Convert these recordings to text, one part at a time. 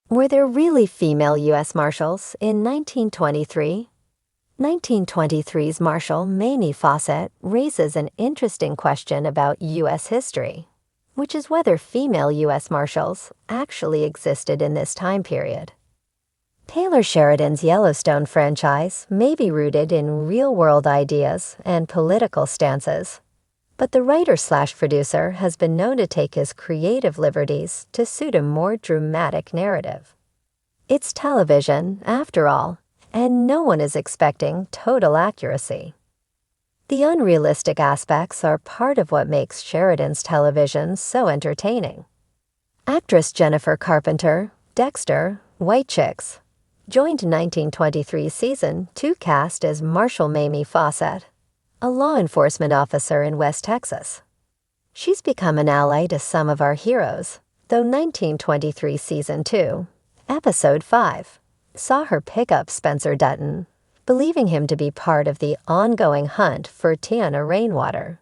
Were there really female U.S. Marshals in 1923? 1923's Marshal Mamie Fawcett raises an interesting question about U.S. history, which is whether female U.S. Marshals actually existed in this time period. Taylor Sheridan's Yellowstone franchise may be rooted in real-world ideas and political stances, but the writer/producer has been known to take his creative liberties to suit a more dramatic narrative. It's television, after all, and no one is expecting total accuracy. The unrealistic aspects are part of what makes Sheridan's television so entertaining. Actress Jennifer Carpenter, Dexter, White Chicks, joined 1923's Season 2 cast as Marshal Mamie Fawcett, a law enforcement officer in West Texas. She's become an ally to some of our heroes, though 1923 Season 2, Episode 5, saw her pick up Spencer Dutton, believing him to be part of the ongoing hunt for Tiana Rainwater.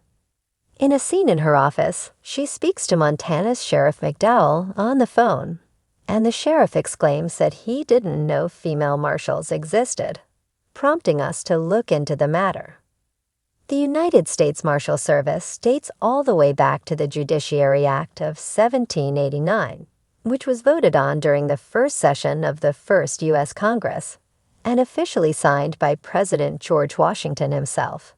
In a scene in her office, she speaks to Montana's Sheriff McDowell on the phone, and the sheriff exclaims that he didn't know female marshals existed, prompting us to look into the matter. The United States Marshal Service dates all the way back to the Judiciary Act of 1789, which was voted on during the first session of the first U.S. Congress and officially signed by President George Washington himself.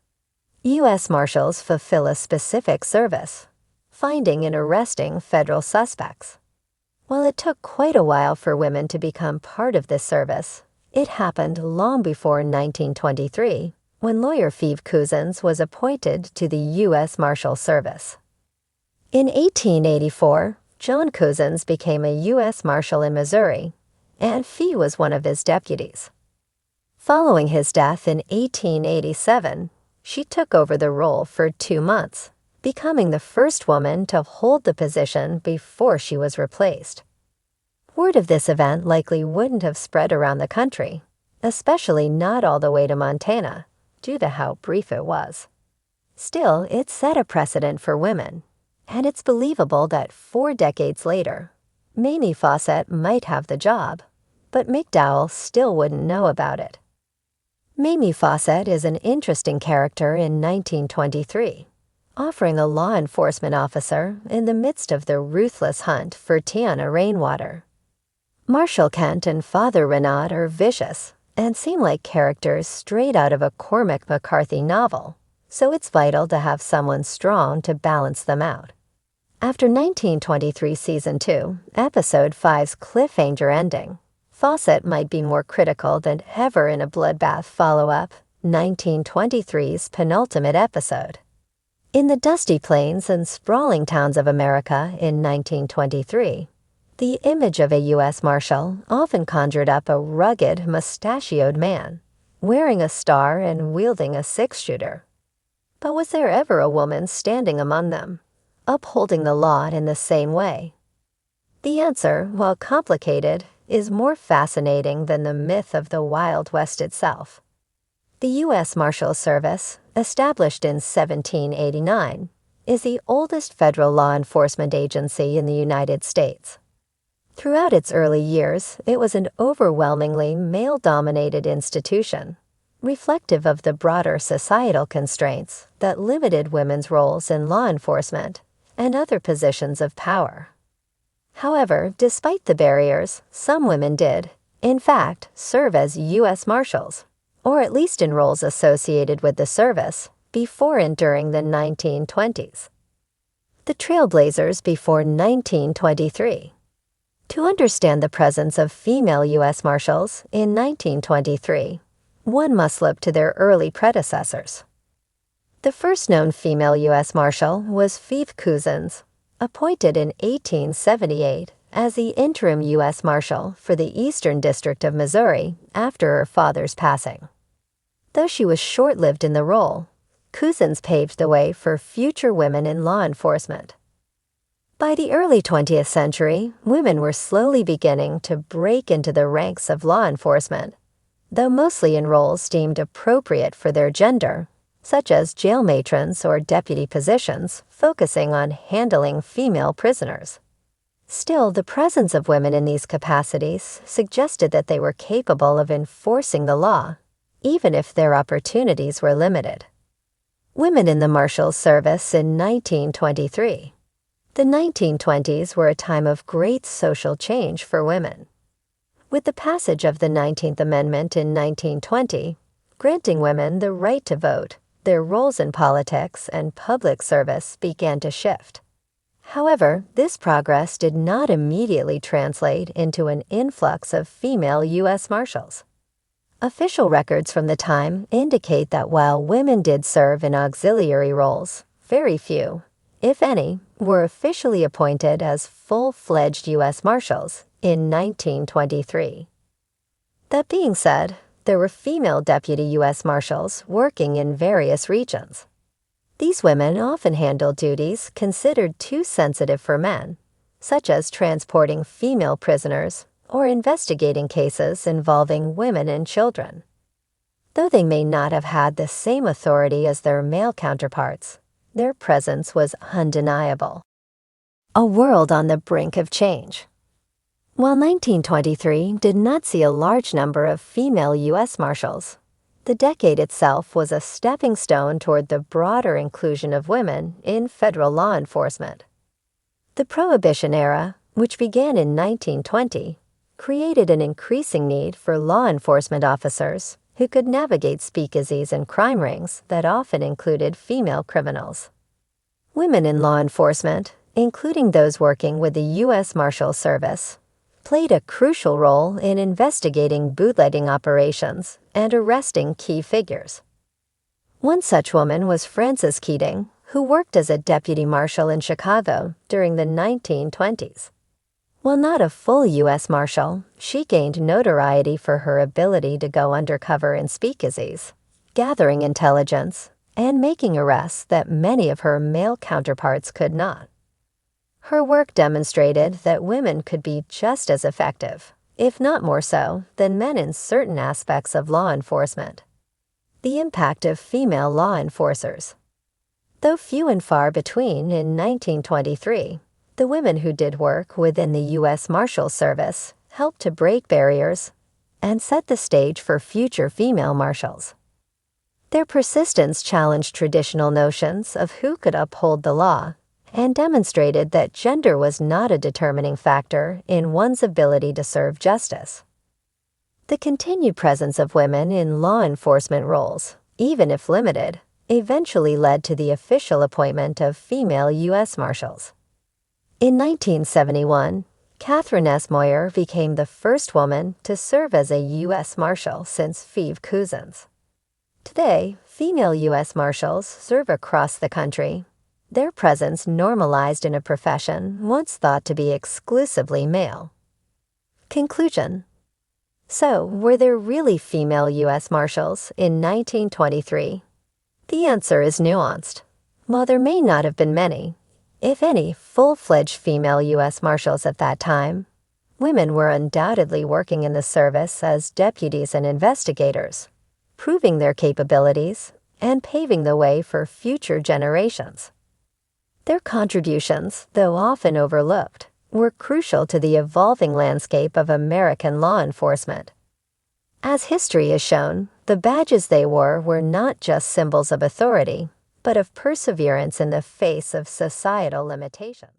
U.S. Marshals fulfill a specific service, finding and arresting federal suspects. While it took quite a while for women to become part of this service, it happened long before 1923, when lawyer Phoebe Couzens was appointed to the U.S. Marshal Service. In 1884, John Couzens became a U.S. Marshal in Missouri, and Phoebe was one of his deputies. Following his death in 1887, she took over the role for 2 months, becoming the first woman to hold the position before she was replaced. Word of this event likely wouldn't have spread around the country, especially not all the way to Montana, due to how brief it was. Still, it set a precedent for women, and it's believable that 4 decades later, Mamie Fawcett might have the job, but McDowell still wouldn't know about it. Mamie Fawcett is an interesting character in 1923, offering a law enforcement officer in the midst of the ruthless hunt for Tiana Rainwater. Marshal Kent and Father Renaud are vicious and seem like characters straight out of a Cormac McCarthy novel, so it's vital to have someone strong to balance them out. After 1923 Season 2, Episode 5's cliffhanger ending, Fawcett might be more critical than ever in a bloodbath follow-up, 1923's penultimate episode. In the dusty plains and sprawling towns of America in 1923, the image of a U.S. Marshal often conjured up a rugged, mustachioed man, wearing a star and wielding a 6-shooter. But was there ever a woman standing among them, upholding the law in the same way? The answer, while complicated, is more fascinating than the myth of the Wild West itself. The U.S. Marshal Service, established in 1789, is the oldest federal law enforcement agency in the United States. Throughout its early years, it was an overwhelmingly male-dominated institution, reflective of the broader societal constraints that limited women's roles in law enforcement and other positions of power. However, despite the barriers, some women did, in fact, serve as U.S. Marshals, or at least in roles associated with the service, before and during the 1920s. The Trailblazers before 1923. To understand the presence of female U.S. Marshals in 1923, one must look to their early predecessors. The first known female U.S. Marshal was Phoebe Couzens, appointed in 1878 as the interim U.S. Marshal for the Eastern District of Missouri after her father's passing. Though she was short-lived in the role, Couzens paved the way for future women in law enforcement. By the early 20th century, women were slowly beginning to break into the ranks of law enforcement, though mostly in roles deemed appropriate for their gender, such as jail matrons or deputy positions focusing on handling female prisoners. Still, the presence of women in these capacities suggested that they were capable of enforcing the law, even if their opportunities were limited. Women in the Marshals Service in 1923. The 1920s were a time of great social change for women. With the passage of the 19th Amendment in 1920, granting women the right to vote, their roles in politics and public service began to shift. However, this progress did not immediately translate into an influx of female U.S. Marshals. Official records from the time indicate that while women did serve in auxiliary roles, very few, if any, were officially appointed as full-fledged U.S. Marshals in 1923. That being said, there were female deputy U.S. Marshals working in various regions. These women often handled duties considered too sensitive for men, such as transporting female prisoners or investigating cases involving women and children. Though they may not have had the same authority as their male counterparts, their presence was undeniable. A world on the brink of change. While 1923 did not see a large number of female U.S. Marshals, the decade itself was a stepping stone toward the broader inclusion of women in federal law enforcement. The Prohibition era, which began in 1920, created an increasing need for law enforcement officers who could navigate speakeasies and crime rings that often included female criminals. Women in law enforcement, including those working with the U.S. Marshals Service, played a crucial role in investigating bootlegging operations and arresting key figures. One such woman was Frances Keating, who worked as a deputy marshal in Chicago during the 1920s. While not a full U.S. Marshal, she gained notoriety for her ability to go undercover in speakeasies, gathering intelligence, and making arrests that many of her male counterparts could not. Her work demonstrated that women could be just as effective, if not more so, than men in certain aspects of law enforcement. The impact of female law enforcers. Though few and far between in 1923, the women who did work within the U.S. Marshals Service helped to break barriers and set the stage for future female marshals. Their persistence challenged traditional notions of who could uphold the law and demonstrated that gender was not a determining factor in one's ability to serve justice. The continued presence of women in law enforcement roles, even if limited, eventually led to the official appointment of female U.S. Marshals. In 1971, Catherine S. Moyer became the first woman to serve as a U.S. Marshal since Phoebe Couzens. Today, female U.S. Marshals serve across the country, their presence normalized in a profession once thought to be exclusively male. Conclusion. So, were there really female U.S. Marshals in 1923? The answer is nuanced. While there may not have been many, if any, full-fledged female U.S. Marshals at that time, women were undoubtedly working in the service as deputies and investigators, proving their capabilities and paving the way for future generations. Their contributions, though often overlooked, were crucial to the evolving landscape of American law enforcement. As history has shown, the badges they wore were not just symbols of authority, but of perseverance in the face of societal limitations.